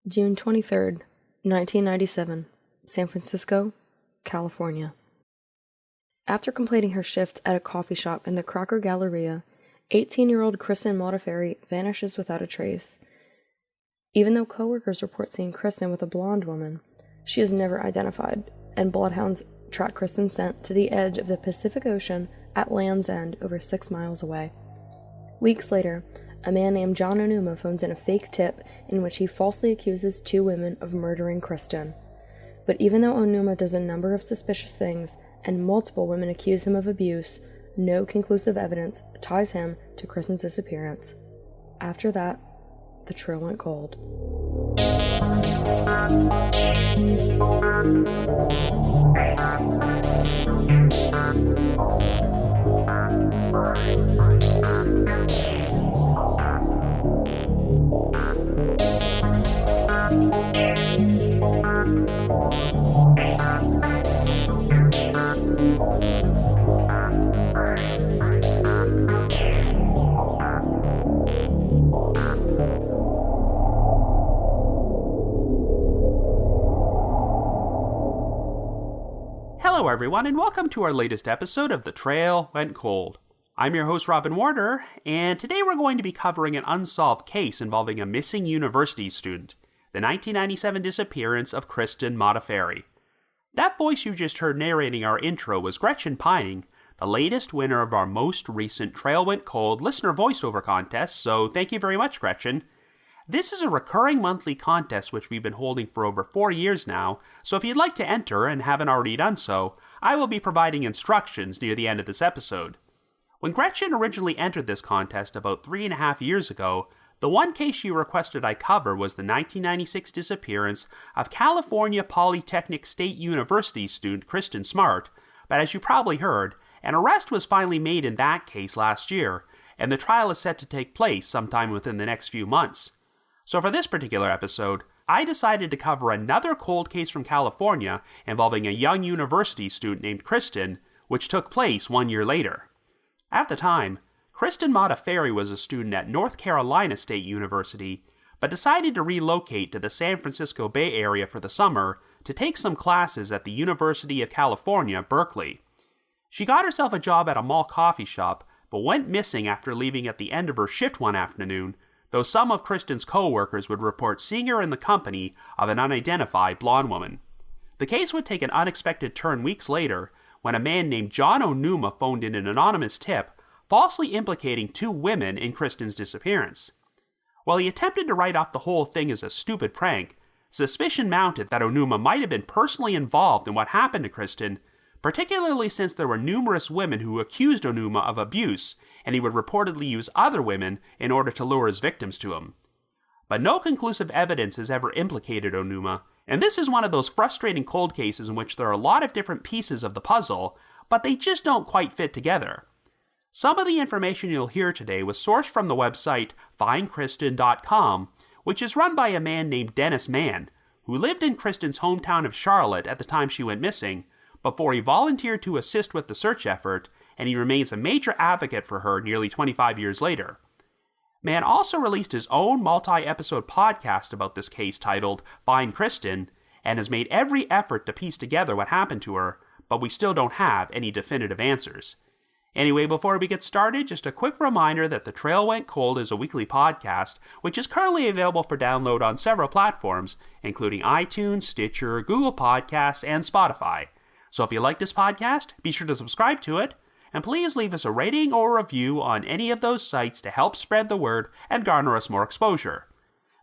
June 23rd, 1997, San Francisco, California. After completing her shift at a coffee shop in the Crocker Galleria, 18-year-old Kristen Modafferi vanishes without a trace. Even though coworkers report seeing Kristen with a blonde woman, she is never identified, and bloodhounds track Kristen's scent to the edge of the Pacific Ocean at Land's End, over 6 miles away. Weeks later, a man named Jon Onuma phones in a fake tip in which he falsely accuses 2 women of murdering Kristen. But even though Onuma does a number of suspicious things and multiple women accuse him of abuse, no conclusive evidence ties him to Kristen's disappearance. After that, the trail went cold. Hello everyone, and welcome to our latest episode of The Trail Went Cold. I'm your host Robin Warder, and today we're going to be covering an unsolved case involving a missing university student, the 1997 disappearance of Kristen Modafferi. That voice you just heard narrating our intro was Gretchen Piening, the latest winner of our most recent Trail Went Cold listener voiceover contest, so thank you very much, Gretchen. This is a recurring monthly contest which we've been holding for over 4 years now, so if you'd like to enter and haven't already done so, I will be providing instructions near the end of this episode. When Gretchen originally entered this contest about 3.5 years ago, the one case she requested I cover was the 1996 disappearance of California Polytechnic State University student Kristen Smart, but as you probably heard, an arrest was finally made in that case last year, and the trial is set to take place sometime within the next few months. So for this particular episode, I decided to cover another cold case from California involving a young university student named Kristen, which took place 1 year later. At the time, Kristen Modafferi was a student at North Carolina State University, but decided to relocate to the San Francisco Bay Area for the summer to take some classes at the University of California, Berkeley. She got herself a job at a mall coffee shop, but went missing after leaving at the end of her shift one afternoon, though some of Kristen's co-workers would report seeing her in the company of an unidentified blonde woman. The case would take an unexpected turn weeks later when a man named Jon Onuma phoned in an anonymous tip, falsely implicating 2 women in Kristen's disappearance. While he attempted to write off the whole thing as a stupid prank, suspicion mounted that Onuma might have been personally involved in what happened to Kristen, particularly since there were numerous women who accused Onuma of abuse, and he would reportedly use other women in order to lure his victims to him. But no conclusive evidence has ever implicated Onuma, and this is one of those frustrating cold cases in which there are a lot of different pieces of the puzzle, but they just don't quite fit together. Some of the information you'll hear today was sourced from the website findkristen.com, which is run by a man named Dennis Mann, who lived in Kristen's hometown of Charlotte at the time she went missing, before he volunteered to assist with the search effort, and he remains a major advocate for her nearly 25 years later. Mann also released his own multi-episode podcast about this case titled Find Kristen, and has made every effort to piece together what happened to her, but we still don't have any definitive answers. Anyway, before we get started, just a quick reminder that The Trail Went Cold is a weekly podcast, which is currently available for download on several platforms, including iTunes, Stitcher, Google Podcasts, and Spotify. So if you like this podcast, be sure to subscribe to it, and please leave us a rating or review on any of those sites to help spread the word and garner us more exposure.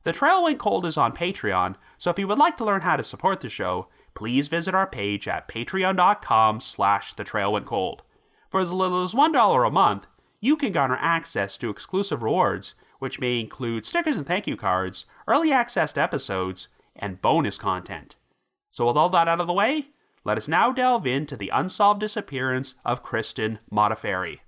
The Trail Went Cold is on Patreon, so if you would like to learn how to support the show, please visit our page at patreon.com/thetrailwentcold. For as little as $1 a month, you can garner access to exclusive rewards, which may include stickers and thank you cards, early access to episodes, and bonus content. So with all that out of the way, let us now delve into the unsolved disappearance of Kristen Modafferi.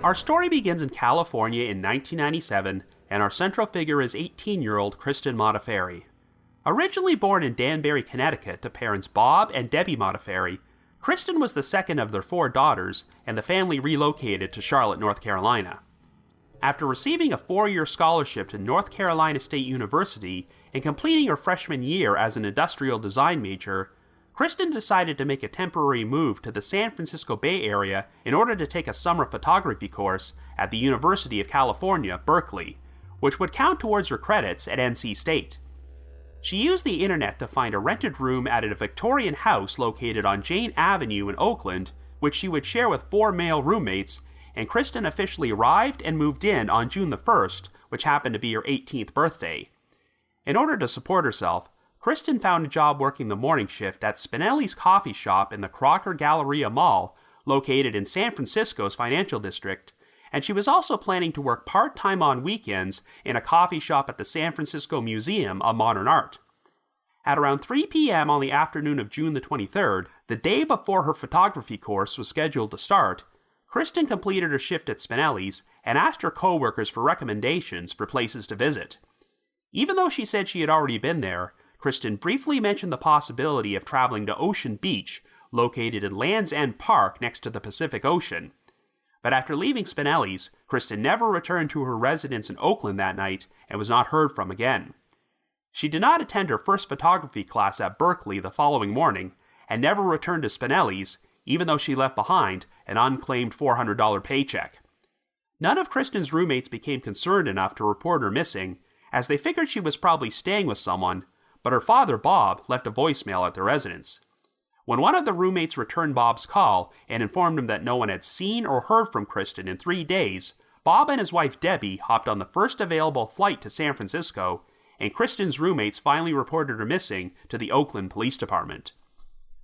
Our story begins in California in 1997, and our central figure is 18-year-old Kristen Modafferi. Originally born in Danbury, Connecticut to parents Bob and Debbie Modafferi, Kristen was the second of their 4 daughters, and the family relocated to Charlotte, North Carolina. After receiving a 4-year scholarship to North Carolina State University and completing her freshman year as an industrial design major, Kristen decided to make a temporary move to the San Francisco Bay Area in order to take a summer photography course at the University of California, Berkeley, which would count towards her credits at NC State. She used the internet to find a rented room at a Victorian house located on Jane Avenue in Oakland, which she would share with 4 male roommates, and Kristen officially arrived and moved in on June the 1st, which happened to be her 18th birthday. In order to support herself, Kristen found a job working the morning shift at Spinelli's coffee shop in the Crocker Galleria Mall, located in San Francisco's financial district, and she was also planning to work part-time on weekends in a coffee shop at the San Francisco Museum of Modern Art. At around 3 p.m. on the afternoon of June the 23rd, the day before her photography course was scheduled to start, Kristen completed her shift at Spinelli's and asked her coworkers for recommendations for places to visit. Even though she said she had already been there, Kristen briefly mentioned the possibility of traveling to Ocean Beach, located in Land's End Park next to the Pacific Ocean. But after leaving Spinelli's, Kristen never returned to her residence in Oakland that night and was not heard from again. She did not attend her first photography class at Berkeley the following morning, and never returned to Spinelli's, even though she left behind an unclaimed $400 paycheck. None of Kristen's roommates became concerned enough to report her missing, as they figured she was probably staying with someone, but her father, Bob, left a voicemail at the residence. When one of the roommates returned Bob's call and informed him that no one had seen or heard from Kristen in 3 days, Bob and his wife Debbie hopped on the first available flight to San Francisco, and Kristen's roommates finally reported her missing to the Oakland Police Department.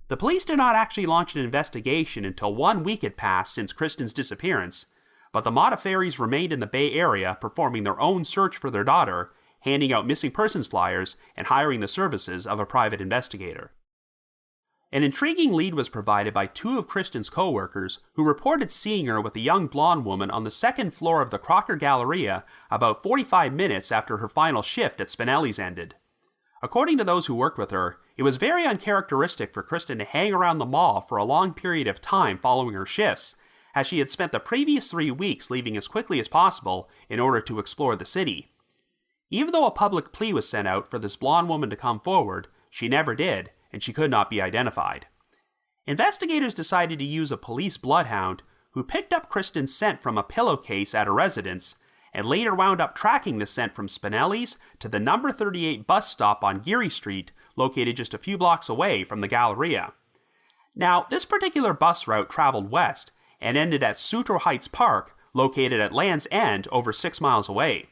The police did not actually launch an investigation until 1 week had passed since Kristen's disappearance, but the Modafferis remained in the Bay Area performing their own search for their daughter, handing out missing persons flyers, and hiring the services of a private investigator. An intriguing lead was provided by 2 of Kristen's co-workers who reported seeing her with a young blonde woman on the 2nd floor of the Crocker Galleria about 45 minutes after her final shift at Spinelli's ended. According to those who worked with her, it was very uncharacteristic for Kristen to hang around the mall for a long period of time following her shifts, as she had spent the previous 3 weeks leaving as quickly as possible in order to explore the city. Even though a public plea was sent out for this blonde woman to come forward, she never did, and she could not be identified. Investigators decided to use a police bloodhound who picked up Kristen's scent from a pillowcase at a residence, and later wound up tracking the scent from Spinelli's to the number 38 bus stop on Geary Street, located just a few blocks away from the Galleria. Now, this particular bus route traveled west and ended at Sutro Heights Park, located at Land's End over 6 miles away.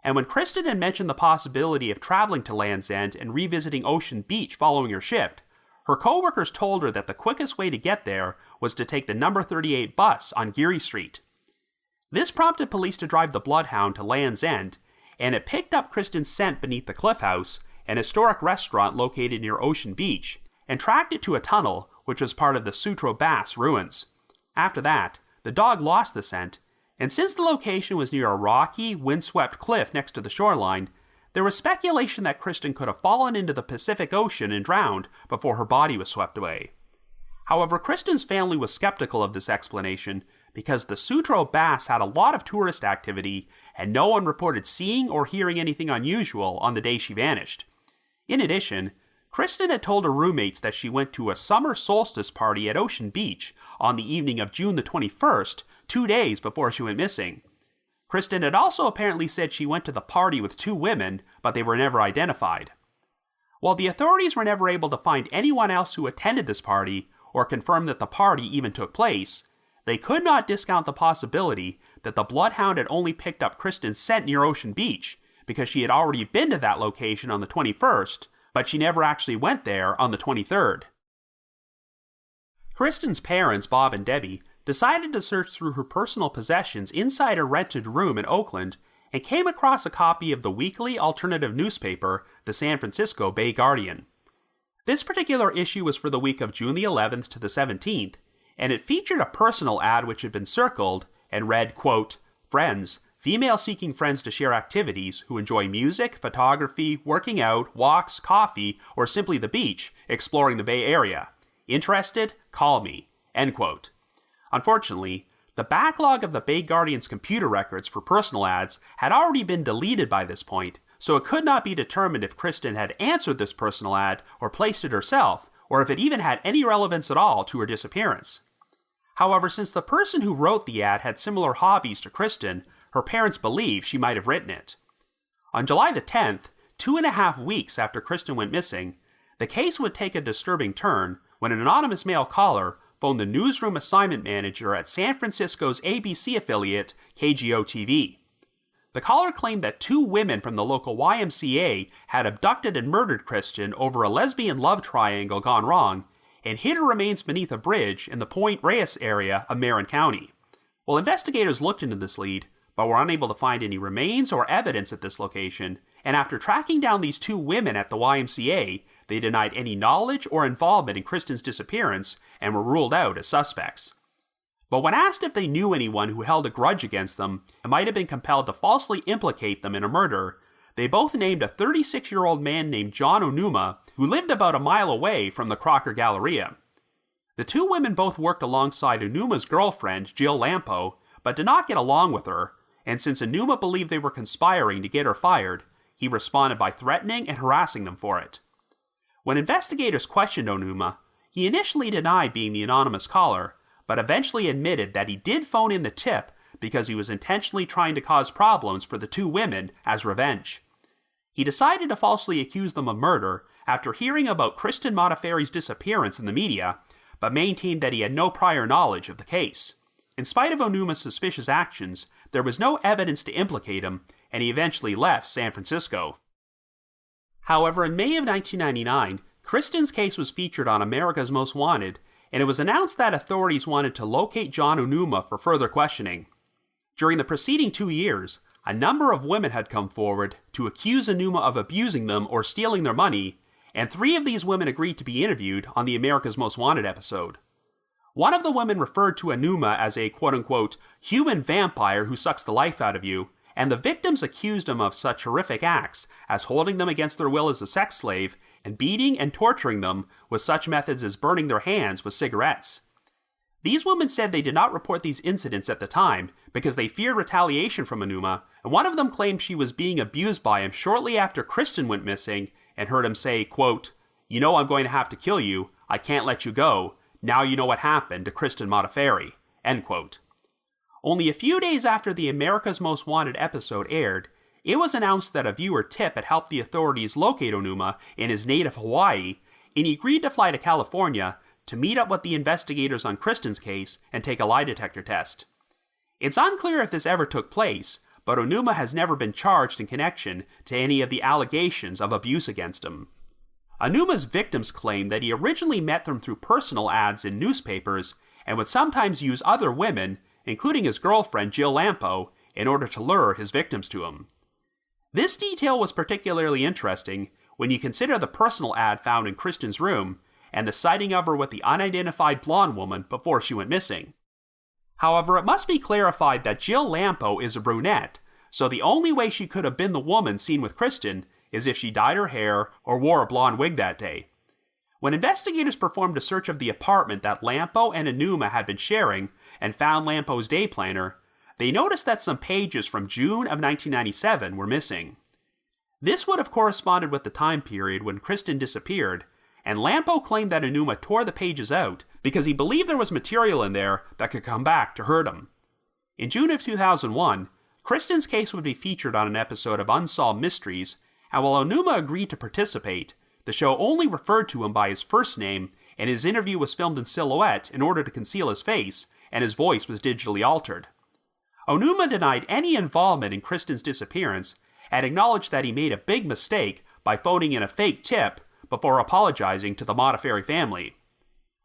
And when Kristen had mentioned the possibility of traveling to Land's End and revisiting Ocean Beach following her shift, her co-workers told her that the quickest way to get there was to take the number 38 bus on Geary Street. This prompted police to drive the bloodhound to Land's End, and it picked up Kristen's scent beneath the Cliff House, an historic restaurant located near Ocean Beach, and tracked it to a tunnel which was part of the Sutro Bass ruins. After that, the dog lost the scent, and since the location was near a rocky, windswept cliff next to the shoreline, there was speculation that Kristen could have fallen into the Pacific Ocean and drowned before her body was swept away. However, Kristen's family was skeptical of this explanation because the Sutro Bass had a lot of tourist activity and no one reported seeing or hearing anything unusual on the day she vanished. In addition, Kristen had told her roommates that she went to a summer solstice party at Ocean Beach on the evening of June the 21st, 2 days before she went missing. Kristen had also apparently said she went to the party with 2 women, but they were never identified. While the authorities were never able to find anyone else who attended this party or confirm that the party even took place, they could not discount the possibility that the bloodhound had only picked up Kristen's scent near Ocean Beach because she had already been to that location on the 21st, but she never actually went there on the 23rd. Kristen's parents, Bob and Debbie, decided to search through her personal possessions inside a rented room in Oakland and came across a copy of the weekly alternative newspaper, the San Francisco Bay Guardian. This particular issue was for the week of June the 11th to the 17th, and it featured a personal ad which had been circled and read, quote, "Friends, female seeking friends to share activities who enjoy music, photography, working out, walks, coffee, or simply the beach, exploring the Bay Area. Interested? Call me." End quote. Unfortunately, the backlog of the Bay Guardian's computer records for personal ads had already been deleted by this point, so it could not be determined if Kristen had answered this personal ad or placed it herself, or if it even had any relevance at all to her disappearance. However, since the person who wrote the ad had similar hobbies to Kristen, her parents believe she might have written it. On July the 10th, 2.5 weeks after Kristen went missing, the case would take a disturbing turn when an anonymous male caller phoned the newsroom assignment manager at San Francisco's ABC affiliate, KGO-TV. The caller claimed that 2 women from the local YMCA had abducted and murdered Kristen over a lesbian love triangle gone wrong and hid her remains beneath a bridge in the Point Reyes area of Marin County. Well, investigators looked into this lead, but were unable to find any remains or evidence at this location, and after tracking down these 2 women at the YMCA, they denied any knowledge or involvement in Kristen's disappearance and were ruled out as suspects. But when asked if they knew anyone who held a grudge against them and might have been compelled to falsely implicate them in a murder, they both named a 36-year-old man named Jon Onuma, who lived about a mile away from the Crocker Galleria. The 2 women both worked alongside Onuma's girlfriend, Jill Lampo, but did not get along with her, and since Onuma believed they were conspiring to get her fired, he responded by threatening and harassing them for it. When investigators questioned Onuma, he initially denied being the anonymous caller, but eventually admitted that he did phone in the tip because he was intentionally trying to cause problems for the 2 women as revenge. He decided to falsely accuse them of murder after hearing about Kristen Modafferi's disappearance in the media, but maintained that he had no prior knowledge of the case. In spite of Onuma's suspicious actions, there was no evidence to implicate him, and he eventually left San Francisco. However, in May of 1999, Kristen's case was featured on America's Most Wanted, and it was announced that authorities wanted to locate Jon Onuma for further questioning. During the preceding 2 years, a number of women had come forward to accuse Onuma of abusing them or stealing their money, and 3 of these women agreed to be interviewed on the America's Most Wanted episode. One of the women referred to Onuma as a quote-unquote human vampire who sucks the life out of you, and the victims accused him of such horrific acts as holding them against their will as a sex slave and beating and torturing them with such methods as burning their hands with cigarettes. These women said they did not report these incidents at the time because they feared retaliation from Onuma, and one of them claimed she was being abused by him shortly after Kristen went missing and heard him say, quote, "You know I'm going to have to kill you. I can't let you go. Now you know what happened to Kristen Modafferi." End quote. Only a few days after the America's Most Wanted episode aired, it was announced that a viewer tip had helped the authorities locate Onuma in his native Hawaii, and he agreed to fly to California to meet up with the investigators on Kristen's case and take a lie detector test. It's unclear if this ever took place, but Onuma has never been charged in connection to any of the allegations of abuse against him. Onuma's victims claim that he originally met them through personal ads in newspapers and would sometimes use other women, including his girlfriend Jill Lampo, in order to lure his victims to him. This detail was particularly interesting when you consider the personal ad found in Kristen's room and the sighting of her with the unidentified blonde woman before she went missing. However, it must be clarified that Jill Lampo is a brunette, so the only way she could have been the woman seen with Kristen is if she dyed her hair or wore a blonde wig that day. When investigators performed a search of the apartment that Lampo and Onuma had been sharing and found Lampo's day planner, they noticed that some pages from June of 1997 were missing. This would have corresponded with the time period when Kristen disappeared, and Lampo claimed that Onuma tore the pages out because he believed there was material in there that could come back to hurt him. In June of 2001, Kristen's case would be featured on an episode of Unsolved Mysteries, and while Onuma agreed to participate, the show only referred to him by his first name, and his interview was filmed in silhouette in order to conceal his face, and his voice was digitally altered. Onuma denied any involvement in Kristen's disappearance and acknowledged that he made a big mistake by phoning in a fake tip before apologizing to the Modafferi family.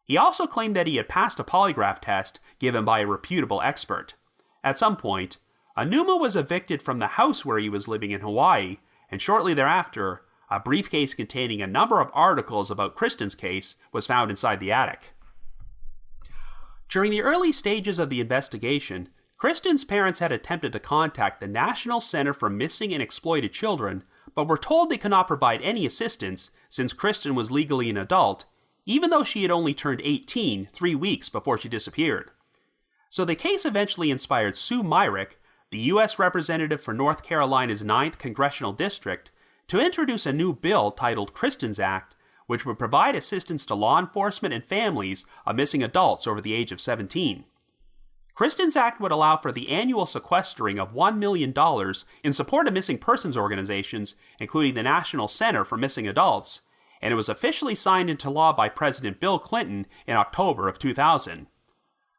He also claimed that he had passed a polygraph test given by a reputable expert. At some point, Onuma was evicted from the house where he was living in Hawaii, and shortly thereafter, a briefcase containing a number of articles about Kristen's case was found inside the attic. During the early stages of the investigation, Kristen's parents had attempted to contact the National Center for Missing and Exploited Children, but were told they could not provide any assistance since Kristen was legally an adult, even though she had only turned 18 3 weeks before she disappeared. So the case eventually inspired Sue Myrick, the U.S. representative for North Carolina's 9th Congressional District, to introduce a new bill titled Kristen's Act, which would provide assistance to law enforcement and families of missing adults over the age of 17. Kristen's Act would allow for the annual sequestering of $1 million in support of missing persons organizations, including the National Center for Missing Adults, and it was officially signed into law by President Bill Clinton in October of 2000.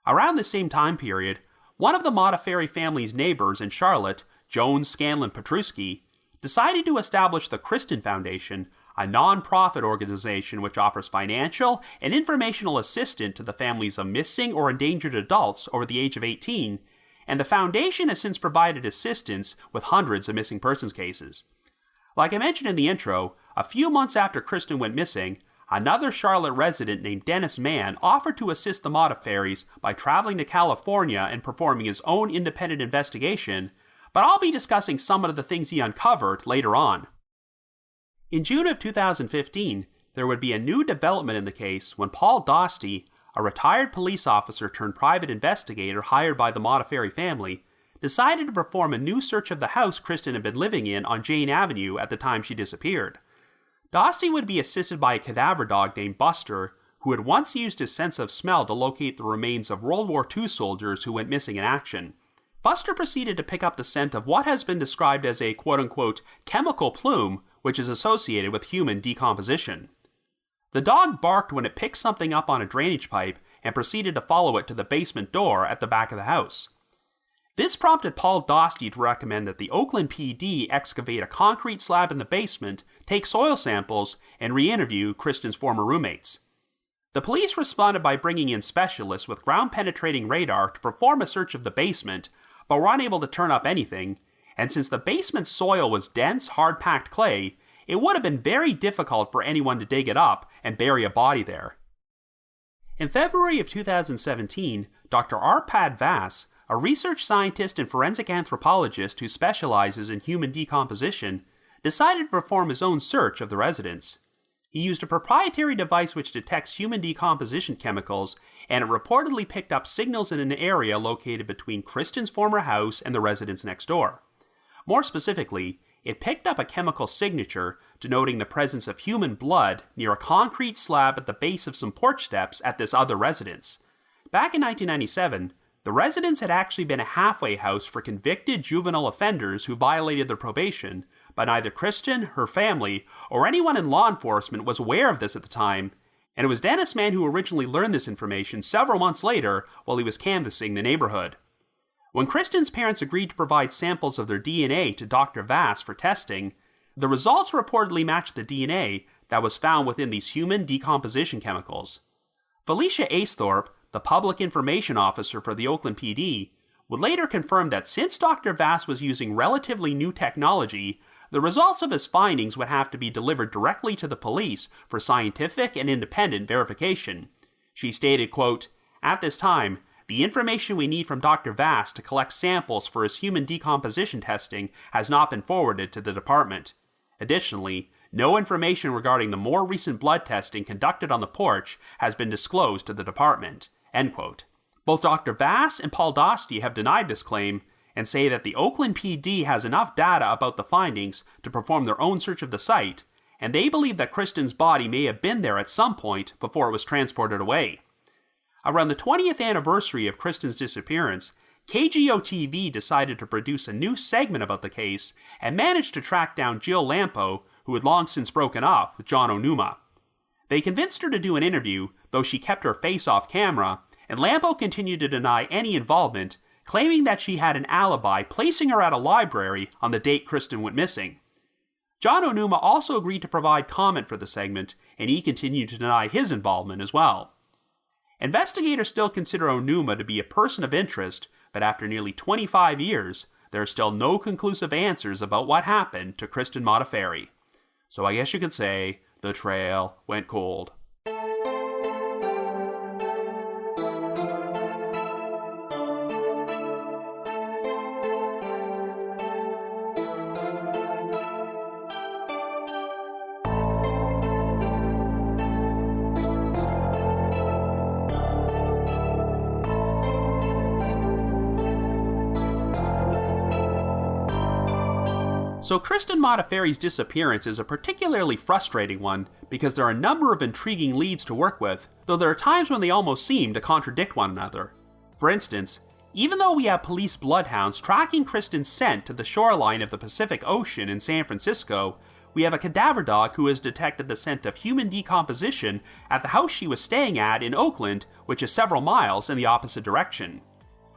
Around the same time period, one of the Modafferi family's neighbors in Charlotte, Joan Scanlon Petruski, decided to establish the Kristen Foundation, a non-profit organization which offers financial and informational assistance to the families of missing or endangered adults over the age of 18, and the foundation has since provided assistance with hundreds of missing persons cases. Like I mentioned in the intro, a few months after Kristen went missing, another Charlotte resident named Dennis Mann offered to assist the Modafferis by traveling to California and performing his own independent investigation, but I'll be discussing some of the things he uncovered later on. In June of 2015, there would be a new development in the case when Paul Dosty, a retired police officer turned private investigator hired by the Modafferi family, decided to perform a new search of the house Kristen had been living in on Jane Avenue at the time she disappeared. Dosty would be assisted by a cadaver dog named Buster, who had once used his sense of smell to locate the remains of World War II soldiers who went missing in action. Buster proceeded to pick up the scent of what has been described as a quote-unquote chemical plume, which is associated with human decomposition. The dog barked when it picked something up on a drainage pipe and proceeded to follow it to the basement door at the back of the house. This prompted Paul Dosty to recommend that the Oakland PD excavate a concrete slab in the basement, take soil samples, and re-interview Kristen's former roommates. The police responded by bringing in specialists with ground-penetrating radar to perform a search of the basement, but were unable to turn up anything, and since the basement soil was dense, hard-packed clay, it would have been very difficult for anyone to dig it up and bury a body there. In February of 2017, Dr. Arpad Vass, a research scientist and forensic anthropologist who specializes in human decomposition, decided to perform his own search of the residence. He used a proprietary device which detects human decomposition chemicals, and it reportedly picked up signals in an area located between Kristen's former house and the residence next door. More specifically, it picked up a chemical signature denoting the presence of human blood near a concrete slab at the base of some porch steps at this other residence. Back in 1997, the residence had actually been a halfway house for convicted juvenile offenders who violated their probation, but neither Kristen, her family, or anyone in law enforcement was aware of this at the time, and it was Dennis Mann who originally learned this information several months later while he was canvassing the neighborhood. When Kristen's parents agreed to provide samples of their DNA to Dr. Vass for testing, the results reportedly matched the DNA that was found within these human decomposition chemicals. Felicia Aesthorpe, the public information officer for the Oakland PD, would later confirm that since Dr. Vass was using relatively new technology, the results of his findings would have to be delivered directly to the police for scientific and independent verification. She stated, quote, "At this time, the information we need from Dr. Vass to collect samples for his human decomposition testing has not been forwarded to the department. Additionally, no information regarding the more recent blood testing conducted on the porch has been disclosed to the department." End quote. Both Dr. Vass and Paul Dosty have denied this claim and say that the Oakland PD has enough data about the findings to perform their own search of the site, and they believe that Kristen's body may have been there at some point before it was transported away. Around the 20th anniversary of Kristen's disappearance, KGO-TV decided to produce a new segment about the case and managed to track down Jill Lampo, who had long since broken up with Jon Onuma. They convinced her to do an interview, though she kept her face off camera, and Lampo continued to deny any involvement, claiming that she had an alibi placing her at a library on the date Kristen went missing. Jon Onuma also agreed to provide comment for the segment, and he continued to deny his involvement as well. Investigators still consider Onuma to be a person of interest, but after nearly 25 years, there are still no conclusive answers about what happened to Kristen Modafferi. So I guess you could say, the trail went cold. So Kristen Modafferi's disappearance is a particularly frustrating one because there are a number of intriguing leads to work with, though there are times when they almost seem to contradict one another. For instance, even though we have police bloodhounds tracking Kristen's scent to the shoreline of the Pacific Ocean in San Francisco, we have a cadaver dog who has detected the scent of human decomposition at the house she was staying at in Oakland, which is several miles in the opposite direction.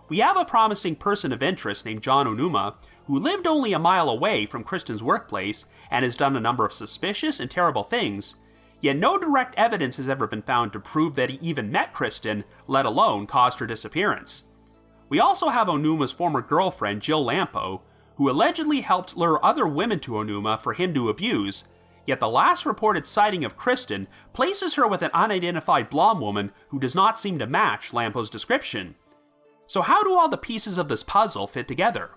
We have a promising person of interest named Jon Onuma, who lived only a mile away from Kristen's workplace and has done a number of suspicious and terrible things, yet no direct evidence has ever been found to prove that he even met Kristen, let alone caused her disappearance. We also have Onuma's former girlfriend, Jill Lampo, who allegedly helped lure other women to Onuma for him to abuse, yet the last reported sighting of Kristen places her with an unidentified blonde woman who does not seem to match Lampo's description. So how do all the pieces of this puzzle fit together?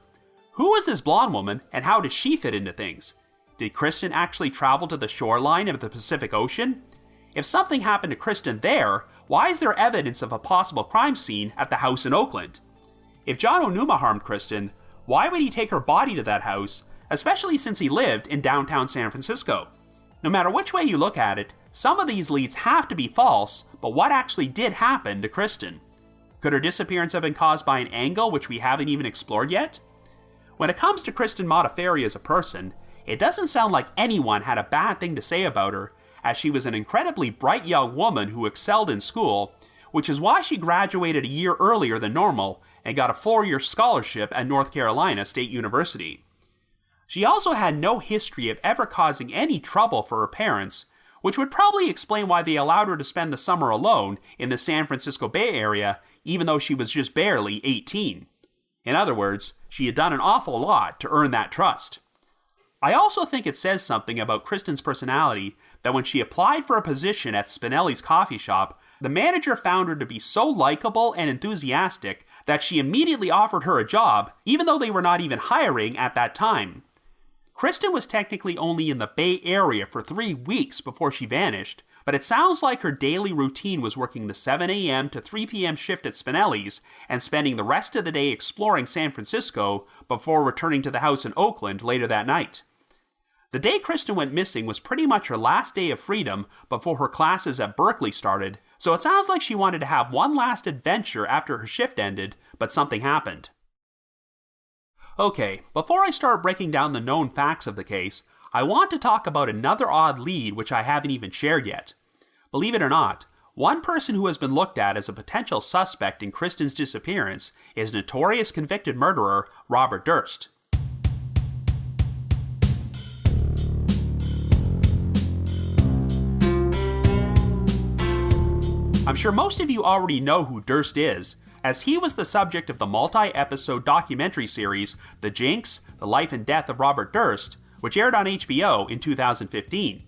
Who is this blonde woman, and how does she fit into things? Did Kristen actually travel to the shoreline of the Pacific Ocean? If something happened to Kristen there, why is there evidence of a possible crime scene at the house in Oakland? If Jon Onuma harmed Kristen, why would he take her body to that house, especially since he lived in downtown San Francisco? No matter which way you look at it, some of these leads have to be false, but what actually did happen to Kristen? Could her disappearance have been caused by an angle which we haven't even explored yet? When it comes to Kristen Modafferi as a person, it doesn't sound like anyone had a bad thing to say about her, as she was an incredibly bright young woman who excelled in school, which is why she graduated a year earlier than normal and got a 4-year scholarship at North Carolina State University. She also had no history of ever causing any trouble for her parents, which would probably explain why they allowed her to spend the summer alone in the San Francisco Bay Area, even though she was just barely 18. In other words, she had done an awful lot to earn that trust. I also think it says something about Kristen's personality that when she applied for a position at Spinelli's coffee shop, the manager found her to be so likable and enthusiastic that she immediately offered her a job, even though they were not even hiring at that time. Kristen was technically only in the Bay Area for 3 weeks before she vanished, but it sounds like her daily routine was working the 7 a.m. to 3 p.m. shift at Spinelli's and spending the rest of the day exploring San Francisco before returning to the house in Oakland later that night. The day Kristen went missing was pretty much her last day of freedom before her classes at Berkeley started, so it sounds like she wanted to have one last adventure after her shift ended, but something happened. Okay, before I start breaking down the known facts of the case, I want to talk about another odd lead which I haven't even shared yet. Believe it or not, one person who has been looked at as a potential suspect in Kristen's disappearance is notorious convicted murderer Robert Durst. I'm sure most of you already know who Durst is, as he was the subject of the multi-episode documentary series The Jinx, The Life and Death of Robert Durst, which aired on HBO in 2015.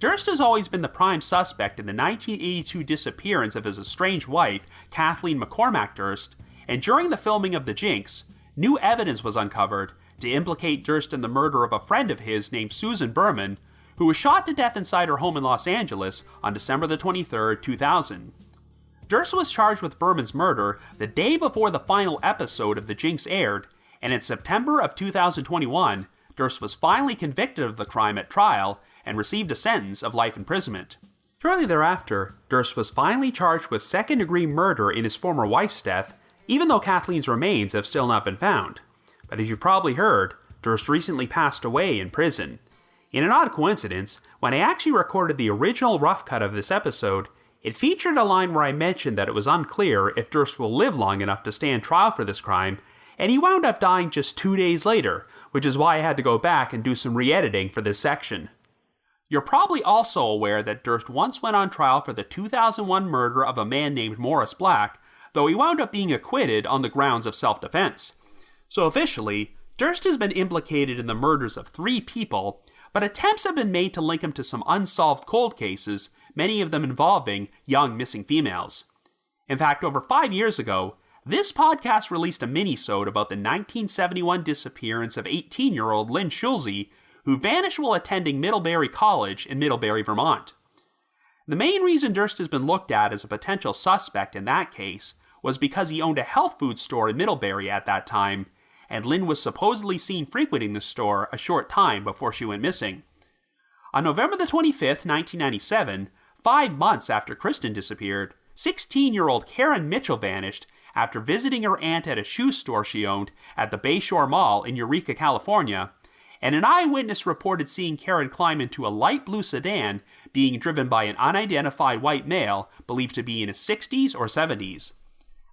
Durst has always been the prime suspect in the 1982 disappearance of his estranged wife, Kathleen McCormack Durst, and during the filming of The Jinx, new evidence was uncovered to implicate Durst in the murder of a friend of his named Susan Berman, who was shot to death inside her home in Los Angeles on December 23, 2000. Durst was charged with Berman's murder the day before the final episode of The Jinx aired, and in September of 2021, Durst was finally convicted of the crime at trial and received a sentence of life imprisonment. Shortly thereafter, Durst was finally charged with second-degree murder in his former wife's death, even though Kathleen's remains have still not been found. But as you probably heard, Durst recently passed away in prison. In an odd coincidence, when I actually recorded the original rough cut of this episode, it featured a line where I mentioned that it was unclear if Durst will live long enough to stand trial for this crime, and he wound up dying just 2 days later, which is why I had to go back and do some re-editing for this section. You're probably also aware that Durst once went on trial for the 2001 murder of a man named Morris Black, though he wound up being acquitted on the grounds of self-defense. So officially, Durst has been implicated in the murders of 3 people, but attempts have been made to link him to some unsolved cold cases, many of them involving young missing females. In fact, over 5 years ago, this podcast released a mini-sode about the 1971 disappearance of 18-year-old Lynn Schulze, who vanished while attending Middlebury College in Middlebury, Vermont. The main reason Durst has been looked at as a potential suspect in that case was because he owned a health food store in Middlebury at that time, and Lynn was supposedly seen frequenting the store a short time before she went missing. On November the 25th, 1997, 5 months after Kristen disappeared, 16-year-old Karen Mitchell vanished after visiting her aunt at a shoe store she owned at the Bayshore Mall in Eureka, California, and an eyewitness reported seeing Karen climb into a light blue sedan being driven by an unidentified white male believed to be in his 60s or 70s.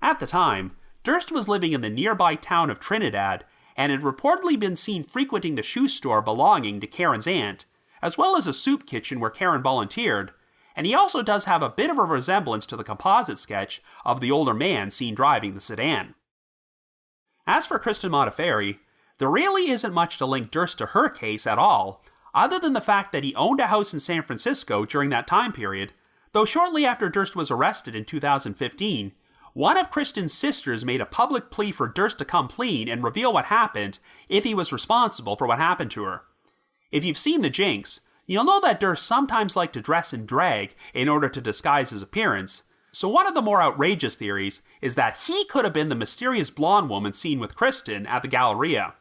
At the time, Durst was living in the nearby town of Trinidad and had reportedly been seen frequenting the shoe store belonging to Karen's aunt, as well as a soup kitchen where Karen volunteered, and he also does have a bit of a resemblance to the composite sketch of the older man seen driving the sedan. As for Kristen Modafferi, there really isn't much to link Durst to her case at all, other than the fact that he owned a house in San Francisco during that time period, though shortly after Durst was arrested in 2015, one of Kristen's sisters made a public plea for Durst to come clean and reveal what happened if he was responsible for what happened to her. If you've seen The Jinx, you'll know that Durst sometimes liked to dress in drag in order to disguise his appearance, so one of the more outrageous theories is that he could have been the mysterious blonde woman seen with Kristen at the Galleria.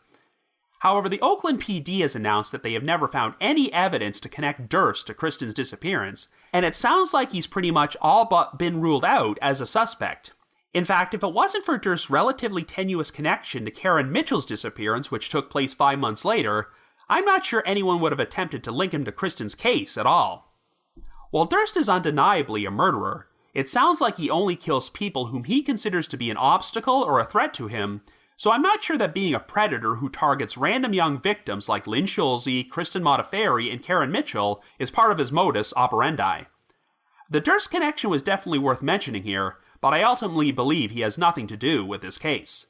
However, the Oakland PD has announced that they have never found any evidence to connect Durst to Kristen's disappearance, and it sounds like he's pretty much all but been ruled out as a suspect. In fact, if it wasn't for Durst's relatively tenuous connection to Karen Mitchell's disappearance, which took place 5 months later, I'm not sure anyone would have attempted to link him to Kristen's case at all. While Durst is undeniably a murderer, it sounds like he only kills people whom he considers to be an obstacle or a threat to him, so I'm not sure that being a predator who targets random young victims like Lynn Schulze, Kristen Modafferi, and Karen Mitchell is part of his modus operandi. The Durst connection was definitely worth mentioning here, but I ultimately believe he has nothing to do with this case.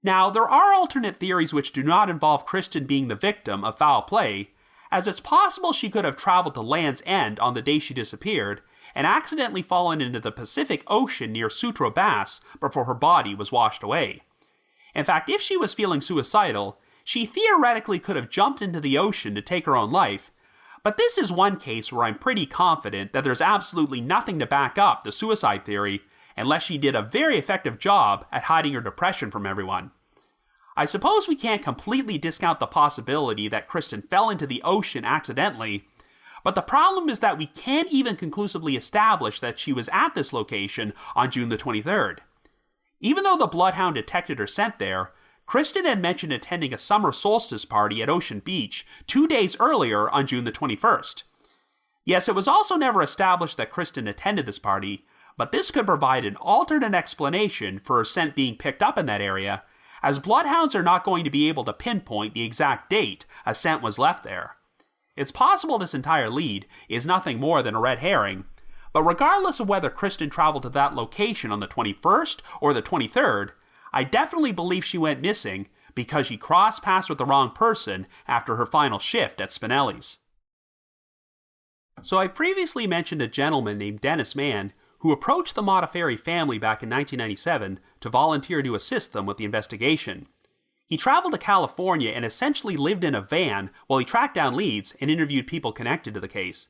Now, there are alternate theories which do not involve Kristen being the victim of foul play, as it's possible she could have traveled to Land's End on the day she disappeared and accidentally fallen into the Pacific Ocean near Sutro Bass before her body was washed away. In fact, if she was feeling suicidal, she theoretically could have jumped into the ocean to take her own life, but this is one case where I'm pretty confident that there's absolutely nothing to back up the suicide theory unless she did a very effective job at hiding her depression from everyone. I suppose we can't completely discount the possibility that Kristen fell into the ocean accidentally, but the problem is that we can't even conclusively establish that she was at this location on June the 23rd. Even though the bloodhound detected her scent there, Kristen had mentioned attending a summer solstice party at Ocean Beach 2 days earlier on June the 21st. Yes, it was also never established that Kristen attended this party, but this could provide an alternate explanation for her scent being picked up in that area, as bloodhounds are not going to be able to pinpoint the exact date a scent was left there. It's possible this entire lead is nothing more than a red herring, but regardless of whether Kristen traveled to that location on the 21st or the 23rd, I definitely believe she went missing because she crossed paths with the wrong person after her final shift at Spinelli's. So I've previously mentioned a gentleman named Dennis Mann who approached the Modafferi family back in 1997 to volunteer to assist them with the investigation. He traveled to California and essentially lived in a van while he tracked down leads and interviewed people connected to the case.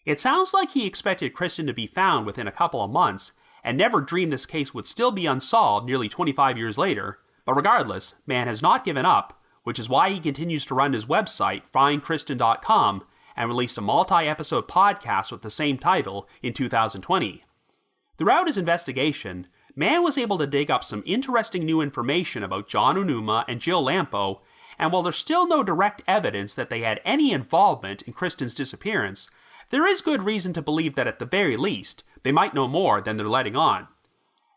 It sounds like he expected Kristen to be found within a couple of months, and never dreamed this case would still be unsolved nearly 25 years later, but regardless, Mann has not given up, which is why he continues to run his website, findkristen.com, and released a multi-episode podcast with the same title in 2020. Throughout his investigation, Mann was able to dig up some interesting new information about Jon Onuma and Jill Lampo, and while there's still no direct evidence that they had any involvement in Kristen's disappearance, there is good reason to believe that at the very least, they might know more than they're letting on.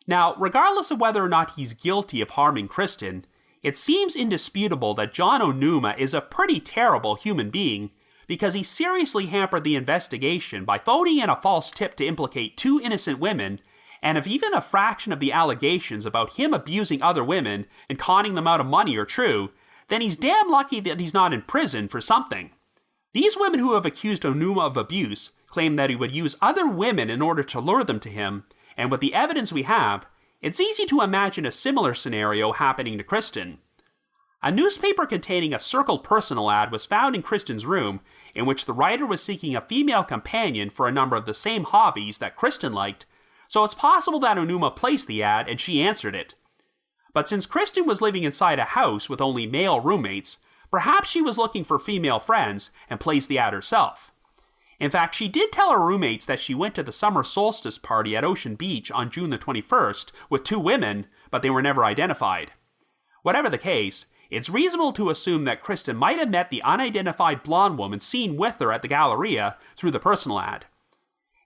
Now, regardless of whether or not he's guilty of harming Kristen, it seems indisputable that Jon Onuma is a pretty terrible human being because he seriously hampered the investigation by phoning in a false tip to implicate 2 innocent women, and if even a fraction of the allegations about him abusing other women and conning them out of money are true, then he's damn lucky that he's not in prison for something. These women who have accused Onuma of abuse claim that he would use other women in order to lure them to him, and with the evidence we have, it's easy to imagine a similar scenario happening to Kristen. A newspaper containing a circled personal ad was found in Kristen's room, in which the writer was seeking a female companion for a number of the same hobbies that Kristen liked, so it's possible that Onuma placed the ad and she answered it. But since Kristen was living inside a house with only male roommates, perhaps she was looking for female friends and placed the ad herself. In fact, she did tell her roommates that she went to the summer solstice party at Ocean Beach on June the 21st with 2 women, but they were never identified. Whatever the case, it's reasonable to assume that Kristen might have met the unidentified blonde woman seen with her at the Galleria through the personal ad.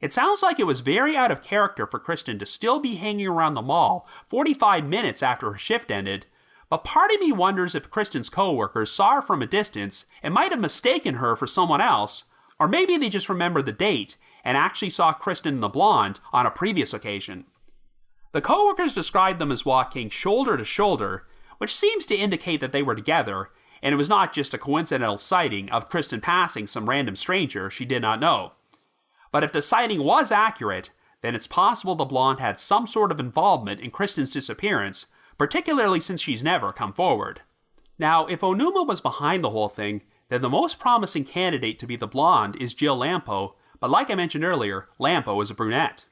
It sounds like it was very out of character for Kristen to still be hanging around the mall 45 minutes after her shift ended, but part of me wonders if Kristen's co-workers saw her from a distance and might have mistaken her for someone else, or maybe they just remembered the date and actually saw Kristen and the blonde on a previous occasion. The co-workers described them as walking shoulder to shoulder, which seems to indicate that they were together, and it was not just a coincidental sighting of Kristen passing some random stranger she did not know. But if the sighting was accurate, then it's possible the blonde had some sort of involvement in Kristen's disappearance, particularly since she's never come forward. Now, if Onuma was behind the whole thing, then the most promising candidate to be the blonde is Jill Lampo, but like I mentioned earlier, Lampo is a brunette.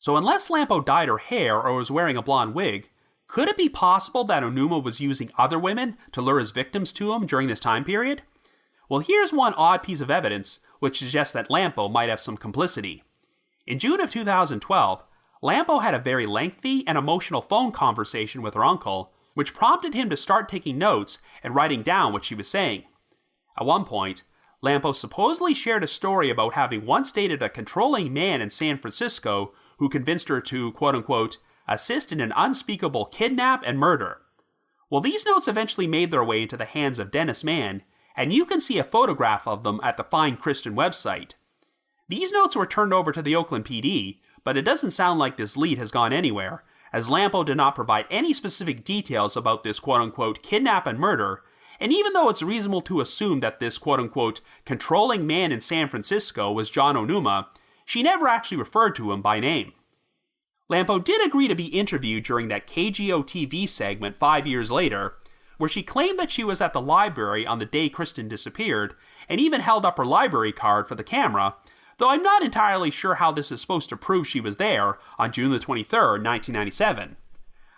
So unless Lampo dyed her hair or was wearing a blonde wig, could it be possible that Onuma was using other women to lure his victims to him during this time period? Well, here's one odd piece of evidence which suggests that Lampo might have some complicity. In June of 2012, Lampo had a very lengthy and emotional phone conversation with her uncle, which prompted him to start taking notes and writing down what she was saying. At one point, Lampo supposedly shared a story about having once dated a controlling man in San Francisco who convinced her to, quote-unquote, assist in an unspeakable kidnap and murder. Well, these notes eventually made their way into the hands of Dennis Mann, and you can see a photograph of them at the Find Kristen website. These notes were turned over to the Oakland PD, but it doesn't sound like this lead has gone anywhere, as Lampo did not provide any specific details about this quote-unquote kidnap and murder, and even though it's reasonable to assume that this quote-unquote controlling man in San Francisco was Jon Onuma, she never actually referred to him by name. Lampo did agree to be interviewed during that KGO TV segment 5 years later, where she claimed that she was at the library on the day Kristen disappeared, and even held up her library card for the camera, though I'm not entirely sure how this is supposed to prove she was there on June the 23rd, 1997.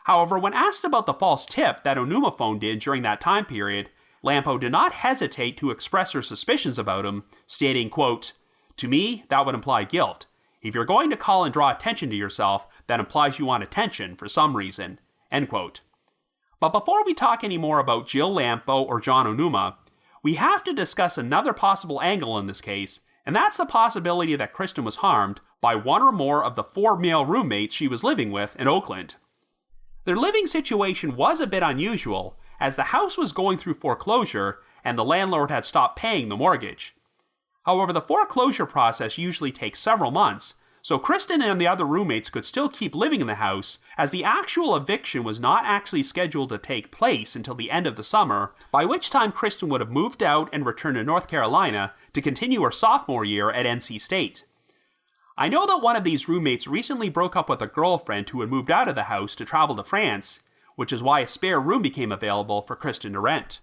However, when asked about the false tip that Onuma phoned in during that time period, Lampo did not hesitate to express her suspicions about him, stating, quote, "To me, that would imply guilt. If you're going to call and draw attention to yourself, that implies you want attention for some reason," end quote. But before we talk any more about Jill Lampo or Jon Onuma, we have to discuss another possible angle in this case, and that's the possibility that Kristen was harmed by one or more of the 4 male roommates she was living with in Oakland. Their living situation was a bit unusual, as the house was going through foreclosure and the landlord had stopped paying the mortgage. However, the foreclosure process usually takes several months, so Kristen and the other roommates could still keep living in the house, as the actual eviction was not actually scheduled to take place until the end of the summer, by which time Kristen would have moved out and returned to North Carolina to continue her sophomore year at NC State. I know that one of these roommates recently broke up with a girlfriend who had moved out of the house to travel to France, which is why a spare room became available for Kristen to rent.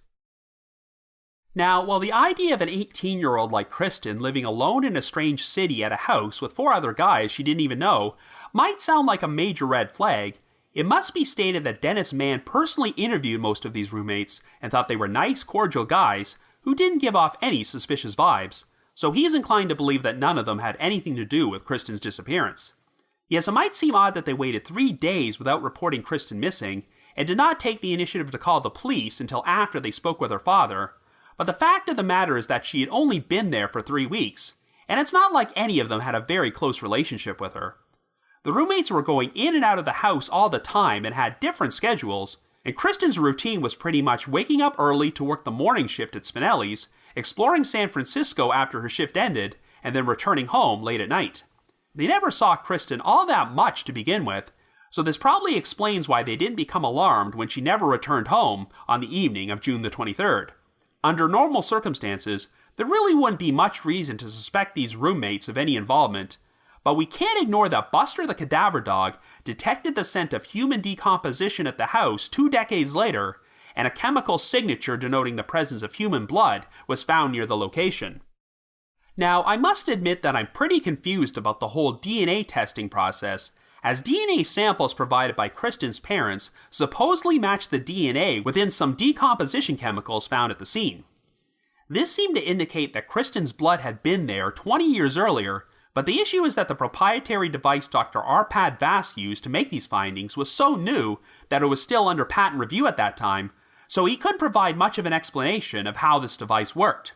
Now, while the idea of an 18-year-old like Kristen living alone in a strange city at a house with 4 other guys she didn't even know might sound like a major red flag, it must be stated that Dennis Mann personally interviewed most of these roommates and thought they were nice, cordial guys who didn't give off any suspicious vibes, so he's inclined to believe that none of them had anything to do with Kristen's disappearance. Yes, it might seem odd that they waited 3 days without reporting Kristen missing, and did not take the initiative to call the police until after they spoke with her father, but the fact of the matter is that she had only been there for 3 weeks, and it's not like any of them had a very close relationship with her. The roommates were going in and out of the house all the time and had different schedules, and Kristen's routine was pretty much waking up early to work the morning shift at Spinelli's, exploring San Francisco after her shift ended, and then returning home late at night. They never saw Kristen all that much to begin with, so this probably explains why they didn't become alarmed when she never returned home on the evening of June the 23rd. Under normal circumstances, there really wouldn't be much reason to suspect these roommates of any involvement, but we can't ignore that Buster the cadaver dog detected the scent of human decomposition at the house 2 decades later, and a chemical signature denoting the presence of human blood was found near the location. Now, I must admit that I'm pretty confused about the whole DNA testing process, as DNA samples provided by Kristen's parents supposedly matched the DNA within some decomposition chemicals found at the scene. This seemed to indicate that Kristen's blood had been there 20 years earlier, but the issue is that the proprietary device Dr. Arpad Vass used to make these findings was so new that it was still under patent review at that time, so he couldn't provide much of an explanation of how this device worked.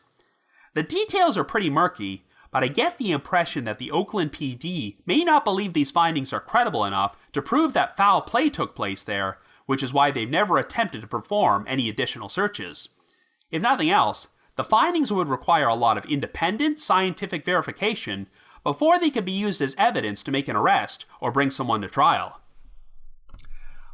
The details are pretty murky, but I get the impression that the Oakland PD may not believe these findings are credible enough to prove that foul play took place there, which is why they've never attempted to perform any additional searches. If nothing else, the findings would require a lot of independent scientific verification before they could be used as evidence to make an arrest or bring someone to trial.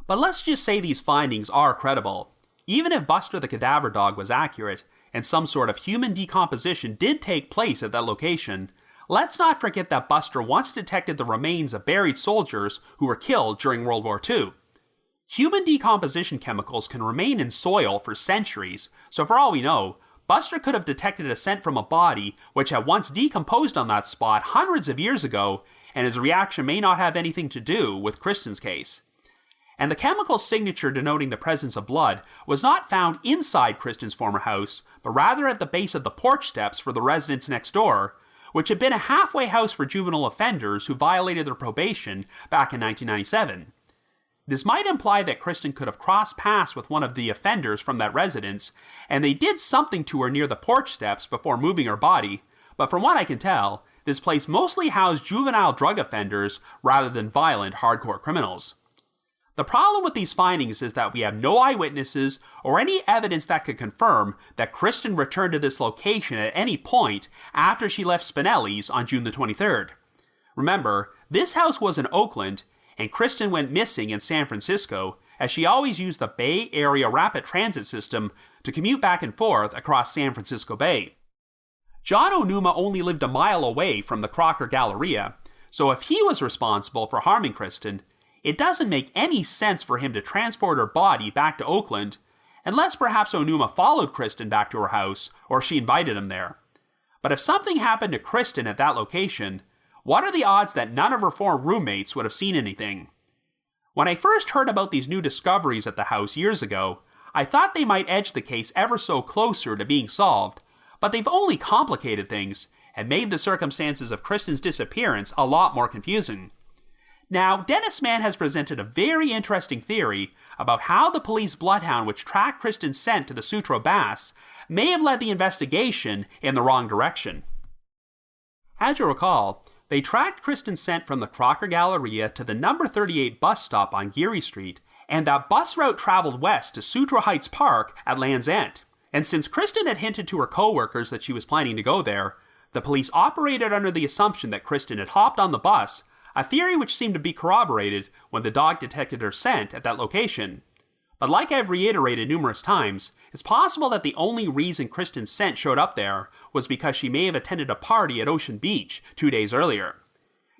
But let's just say these findings are credible. Even if Buster the cadaver dog was accurate, and some sort of human decomposition did take place at that location, let's not forget that Buster once detected the remains of buried soldiers who were killed during World War II. Human decomposition chemicals can remain in soil for centuries, so for all we know, Buster could have detected a scent from a body which had once decomposed on that spot hundreds of years ago, and his reaction may not have anything to do with Kristen's case. And the chemical signature denoting the presence of blood was not found inside Kristen's former house, but rather at the base of the porch steps for the residence next door, which had been a halfway house for juvenile offenders who violated their probation back in 1997. This might imply that Kristen could have crossed paths with one of the offenders from that residence, and they did something to her near the porch steps before moving her body, but from what I can tell, this place mostly housed juvenile drug offenders rather than violent hardcore criminals. The problem with these findings is that we have no eyewitnesses or any evidence that could confirm that Kristen returned to this location at any point after she left Spinelli's on June the 23rd. Remember, this house was in Oakland, and Kristen went missing in San Francisco, as she always used the Bay Area Rapid Transit System to commute back and forth across San Francisco Bay. Jon Onuma only lived a mile away from the Crocker Galleria, so if he was responsible for harming Kristen, it doesn't make any sense for him to transport her body back to Oakland, unless perhaps Onuma followed Kristen back to her house, or she invited him there. But if something happened to Kristen at that location, what are the odds that none of her former roommates would have seen anything? When I first heard about these new discoveries at the house years ago, I thought they might edge the case ever so closer to being solved, but they've only complicated things and made the circumstances of Kristen's disappearance a lot more confusing. Now, Dennis Mann has presented a very interesting theory about how the police bloodhound which tracked Kristen's scent to the Sutro Baths may have led the investigation in the wrong direction. As you recall, they tracked Kristen's scent from the Crocker Galleria to the number 38 bus stop on Geary Street, and that bus route traveled west to Sutro Heights Park at Land's End. And since Kristen had hinted to her co-workers that she was planning to go there, the police operated under the assumption that Kristen had hopped on the bus, a theory which seemed to be corroborated when the dog detected her scent at that location. But like I've reiterated numerous times, it's possible that the only reason Kristen's scent showed up there was because she may have attended a party at Ocean Beach 2 days earlier.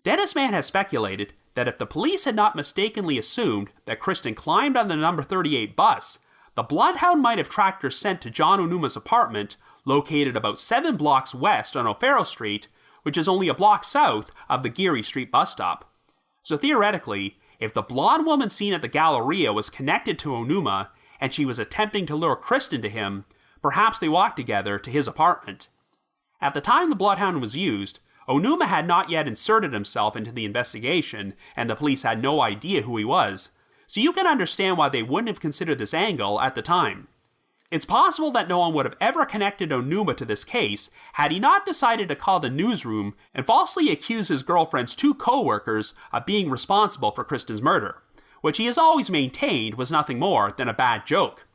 Dennis Mann has speculated that if the police had not mistakenly assumed that Kristen climbed on the number 38 bus, the bloodhound might have tracked her scent to Jon Onuma's apartment, located about 7 blocks west on O'Farrell Street, which is only a block south of the Geary Street bus stop. So theoretically, if the blonde woman seen at the Galleria was connected to Onuma, and she was attempting to lure Kristen to him, perhaps they walked together to his apartment. At the time the bloodhound was used, Onuma had not yet inserted himself into the investigation, and the police had no idea who he was, so you can understand why they wouldn't have considered this angle at the time. It's possible that no one would have ever connected Onuma to this case had he not decided to call the newsroom and falsely accuse his girlfriend's 2 co-workers of being responsible for Kristen's murder, which he has always maintained was nothing more than a bad joke.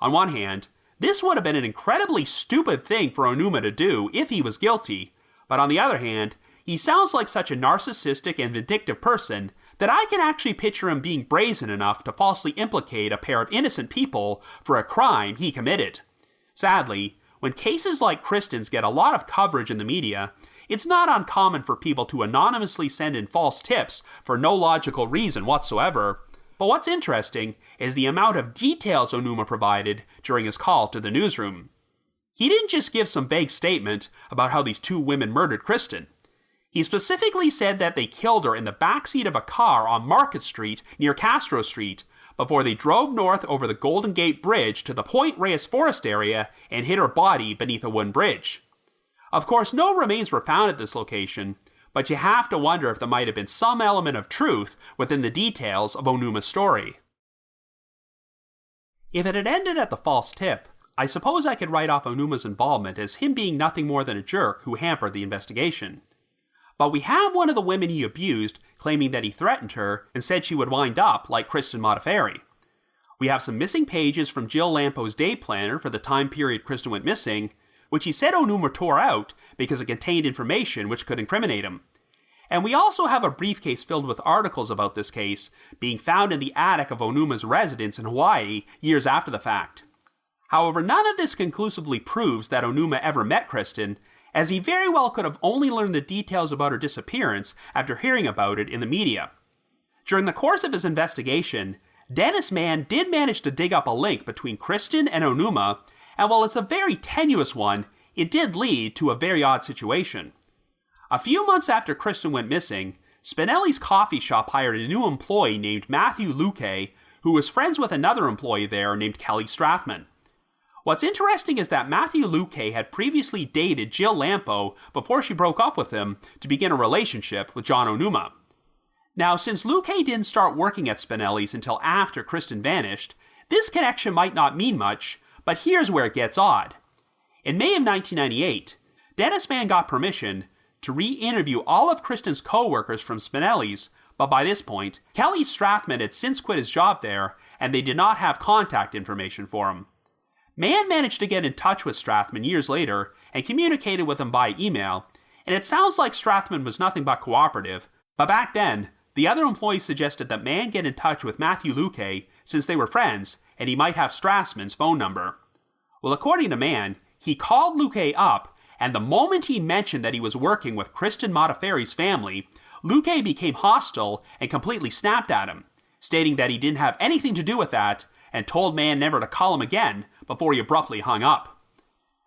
On one hand, this would have been an incredibly stupid thing for Onuma to do if he was guilty, but on the other hand, he sounds like such a narcissistic and vindictive person that I can actually picture him being brazen enough to falsely implicate a pair of innocent people for a crime he committed. Sadly, when cases like Kristen's get a lot of coverage in the media, it's not uncommon for people to anonymously send in false tips for no logical reason whatsoever. But what's interesting is the amount of details Onuma provided during his call to the newsroom. He didn't just give some vague statement about how these 2 women murdered Kristen. He specifically said that they killed her in the backseat of a car on Market Street near Castro Street before they drove north over the Golden Gate Bridge to the Point Reyes Forest area and hid her body beneath a wooden bridge. Of course, no remains were found at this location, but you have to wonder if there might have been some element of truth within the details of Onuma's story. If it had ended at the false tip, I suppose I could write off Onuma's involvement as him being nothing more than a jerk who hampered the investigation. But we have one of the women he abused claiming that he threatened her and said she would wind up like Kristen Modafferi. We have some missing pages from Jill Lampo's day planner for the time period Kristen went missing, which he said Onuma tore out because it contained information which could incriminate him. And we also have a briefcase filled with articles about this case being found in the attic of Onuma's residence in Hawaii years after the fact. However, none of this conclusively proves that Onuma ever met Kristen, as he very well could have only learned the details about her disappearance after hearing about it in the media. During the course of his investigation, Dennis Mann did manage to dig up a link between Kristen and Onuma, and while it's a very tenuous one, it did lead to a very odd situation. A few months after Kristen went missing, Spinelli's coffee shop hired a new employee named Matthew Luque, who was friends with another employee there named Kelly Strathman. What's interesting is that Matthew Luque had previously dated Jill Lampo before she broke up with him to begin a relationship with Jon Onuma. Now, since Luque didn't start working at Spinelli's until after Kristen vanished, this connection might not mean much, but here's where it gets odd. In May of 1998, Dennis Mann got permission to re-interview all of Kristen's co-workers from Spinelli's, but by this point, Kelly Strathman had since quit his job there, and they did not have contact information for him. Mann managed to get in touch with Strathman years later and communicated with him by email, and it sounds like Strathman was nothing but cooperative, but back then, the other employees suggested that Mann get in touch with Matthew Luque since they were friends and he might have Strathman's phone number. Well, according to Mann, he called Luque up, and the moment he mentioned that he was working with Kristen Modafferi's family, Luque became hostile and completely snapped at him, stating that he didn't have anything to do with that and told Mann never to call him again before he abruptly hung up.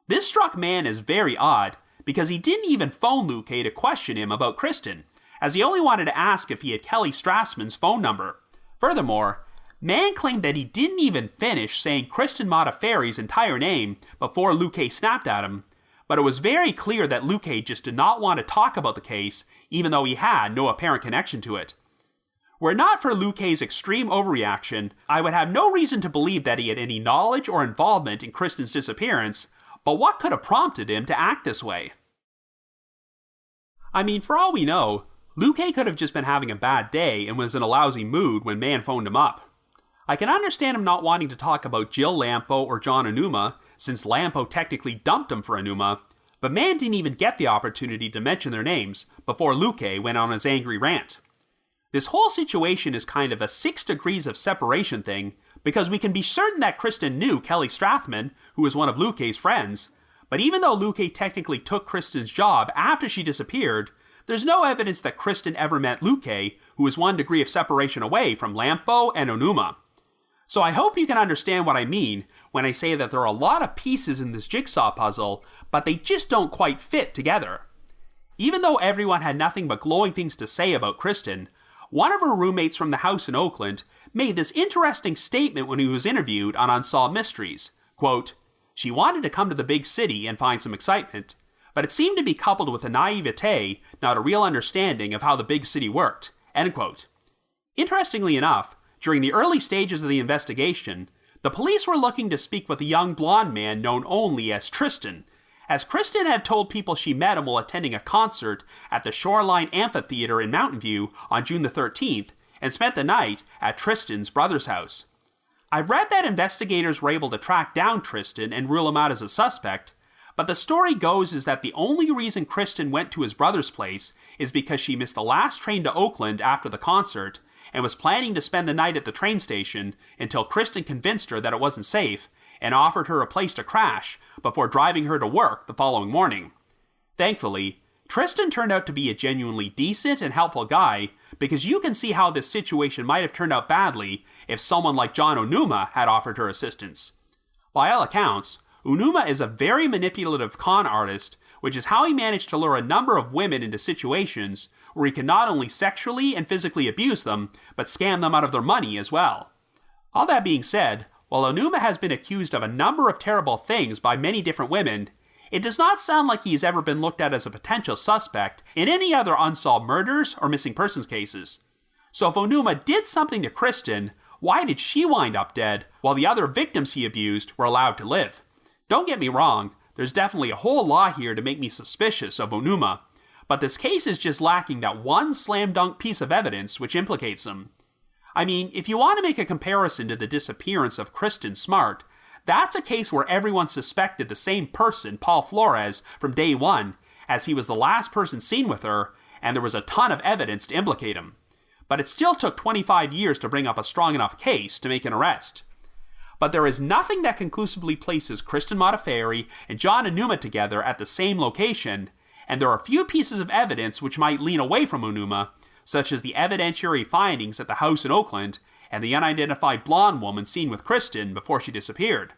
This struck Mann as very odd because he didn't even phone Luque to question him about Kristen, as he only wanted to ask if he had Kelly Strathman's phone number. Furthermore, Mann claimed that he didn't even finish saying Kristen Modafferi's entire name before Luque snapped at him, but it was very clear that Luque just did not want to talk about the case, even though he had no apparent connection to it. Were it not for Luque's extreme overreaction, I would have no reason to believe that he had any knowledge or involvement in Kristen's disappearance, but what could have prompted him to act this way? I mean, for all we know, Luque could have just been having a bad day and was in a lousy mood when Mann phoned him up. I can understand him not wanting to talk about Jill Lampo or Jon Onuma, since Lampo technically dumped him for Onuma, but Mann didn't even get the opportunity to mention their names before Luque went on his angry rant. This whole situation is kind of a 6 degrees of separation thing, because we can be certain that Kristen knew Kelly Strathman, who was one of Luque's friends, but even though Luque technically took Kristen's job after she disappeared, there's no evidence that Kristen ever met Luque, who is 1 degree of separation away from Lampo and Onuma. So I hope you can understand what I mean when I say that there are a lot of pieces in this jigsaw puzzle, but they just don't quite fit together. Even though everyone had nothing but glowing things to say about Kristen, one of her roommates from the house in Oakland made this interesting statement when he was interviewed on Unsolved Mysteries. Quote, "She wanted to come to the big city and find some excitement, but it seemed to be coupled with a naivete, not a real understanding of how the big city worked." End quote. Interestingly enough, during the early stages of the investigation, the police were looking to speak with a young blonde man known only as Tristan, as Kristen had told people she met him while attending a concert at the Shoreline Amphitheater in Mountain View on June the 13th, and spent the night at Tristan's brother's house. I read that investigators were able to track down Tristan and rule him out as a suspect, but the story goes is that the only reason Kristen went to his brother's place is because she missed the last train to Oakland after the concert and was planning to spend the night at the train station until Kristen convinced her that it wasn't safe and offered her a place to crash before driving her to work the following morning. Thankfully, Tristan turned out to be a genuinely decent and helpful guy, because you can see how this situation might have turned out badly if someone like Jon Onuma had offered her assistance. By all accounts, Onuma is a very manipulative con artist which is how he managed to lure a number of women into situations where he could not only sexually and physically abuse them, but scam them out of their money as well. All that being said, while Onuma has been accused of a number of terrible things by many different women, it does not sound like he has ever been looked at as a potential suspect in any other unsolved murders or missing persons cases. So if Onuma did something to Kristen, why did she wind up dead while the other victims he abused were allowed to live? Don't get me wrong, there's definitely a whole lot here to make me suspicious of Onuma, but this case is just lacking that one slam dunk piece of evidence which implicates him. I mean, if you want to make a comparison to the disappearance of Kristen Smart, that's a case where everyone suspected the same person, Paul Flores, from day one, as he was the last person seen with her, and there was a ton of evidence to implicate him. But it still took 25 years to bring up a strong enough case to make an arrest. But there is nothing that conclusively places Kristen Modafferi and Jon Onuma together at the same location, and there are few pieces of evidence which might lean away from Onuma, such as the evidentiary findings at the house in Oakland and the unidentified blonde woman seen with Kristen before she disappeared.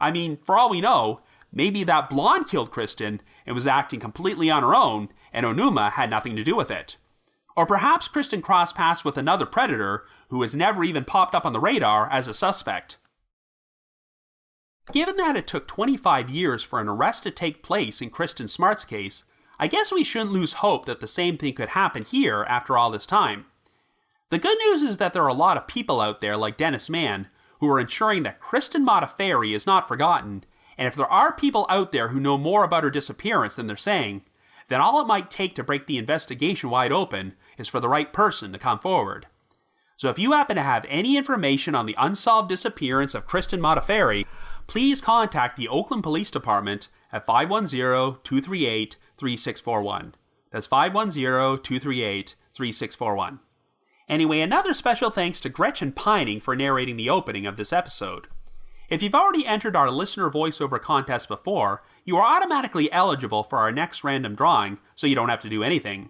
I mean, for all we know, maybe that blonde killed Kristen and was acting completely on her own, and Onuma had nothing to do with it. Or perhaps Kristen crossed paths with another predator who has never even popped up on the radar as a suspect. Given that it took 25 years for an arrest to take place in Kristen Smart's case, I guess we shouldn't lose hope that the same thing could happen here after all this time. The good news is that there are a lot of people out there like Dennis Mann who are ensuring that Kristen Modafferi is not forgotten, and if there are people out there who know more about her disappearance than they're saying, then all it might take to break the investigation wide open is for the right person to come forward. So if you happen to have any information on the unsolved disappearance of Kristen Modafferi, please contact the Oakland Police Department at 510-238-3641. That's 510-238-3641. Anyway, another special thanks to Gretchen Piening for narrating the opening of this episode. If you've already entered our listener voiceover contest before, you are automatically eligible for our next random drawing, so you don't have to do anything.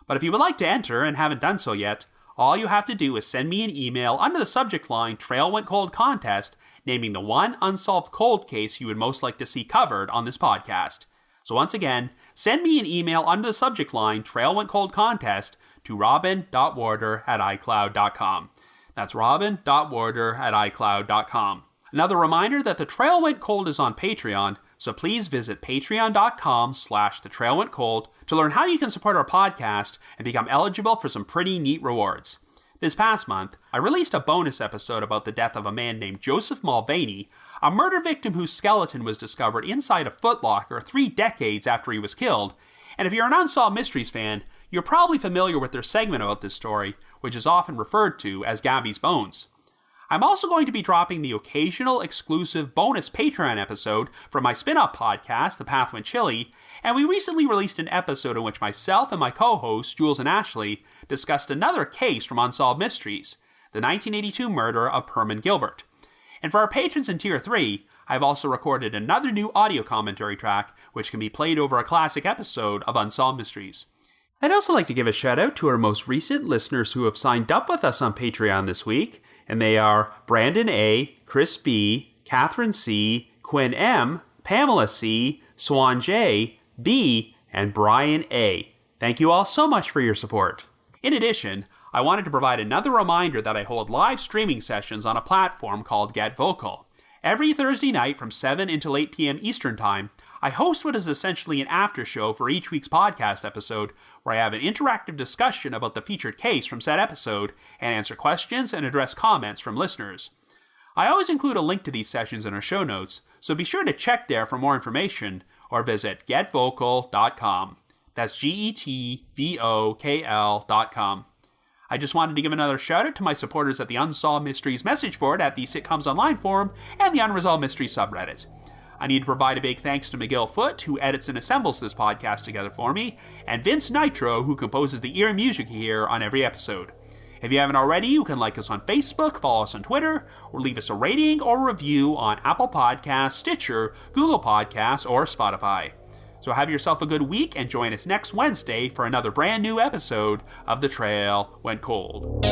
But if you would like to enter and haven't done so yet, all you have to do is send me an email under the subject line Trail Went Cold Contest, naming the one unsolved cold case you would most like to see covered on this podcast. So once again, send me an email under the subject line Trail Went Cold Contest to robin.warder@icloud.com. That's robin.warder@icloud.com. Another reminder that The Trail Went Cold is on Patreon, so please visit patreon.com/thetrailwentcold to learn how you can support our podcast and become eligible for some pretty neat rewards. This past month, I released a bonus episode about the death of a man named Joseph Mulvaney, a murder victim whose skeleton was discovered inside a Foot Locker 3 decades after he was killed. And if you're an Unsolved Mysteries fan, you're probably familiar with their segment about this story, which is often referred to as Gabby's Bones. I'm also going to be dropping the occasional exclusive bonus Patreon episode from my spin-off podcast, The Path Went Chilly, and we recently released an episode in which myself and my co-hosts, Jules and Ashley, discussed another case from Unsolved Mysteries, the 1982 murder of Herman Gilbert. And for our patrons in Tier 3, I've also recorded another new audio commentary track, which can be played over a classic episode of Unsolved Mysteries. I'd also like to give a shout out to our most recent listeners who have signed up with us on Patreon this week, and they are Brandon A., Chris B., Catherine C., Quinn M., Pamela C., Swan J., B., and Brian A. Thank you all so much for your support. In addition, I wanted to provide another reminder that I hold live streaming sessions on a platform called Get Vocal. Every Thursday night from 7 until 8 p.m. Eastern Time, I host what is essentially an after show for each week's podcast episode, where I have an interactive discussion about the featured case from said episode and answer questions and address comments from listeners. I always include a link to these sessions in our show notes, so be sure to check there for more information or visit getvocal.com. That's GETVOKL.com. I just wanted to give another shout out to my supporters at the Unsolved Mysteries message board at the Sitcoms Online forum and the Unresolved Mysteries subreddit. I need to provide a big thanks to McGill Foote, who edits and assembles this podcast together for me, and Vince Nitro, who composes the ear music you hear on every episode. If you haven't already, you can like us on Facebook, follow us on Twitter, or leave us a rating or review on Apple Podcasts, Stitcher, Google Podcasts, or Spotify. So have yourself a good week and join us next Wednesday for another brand new episode of The Trail Went Cold.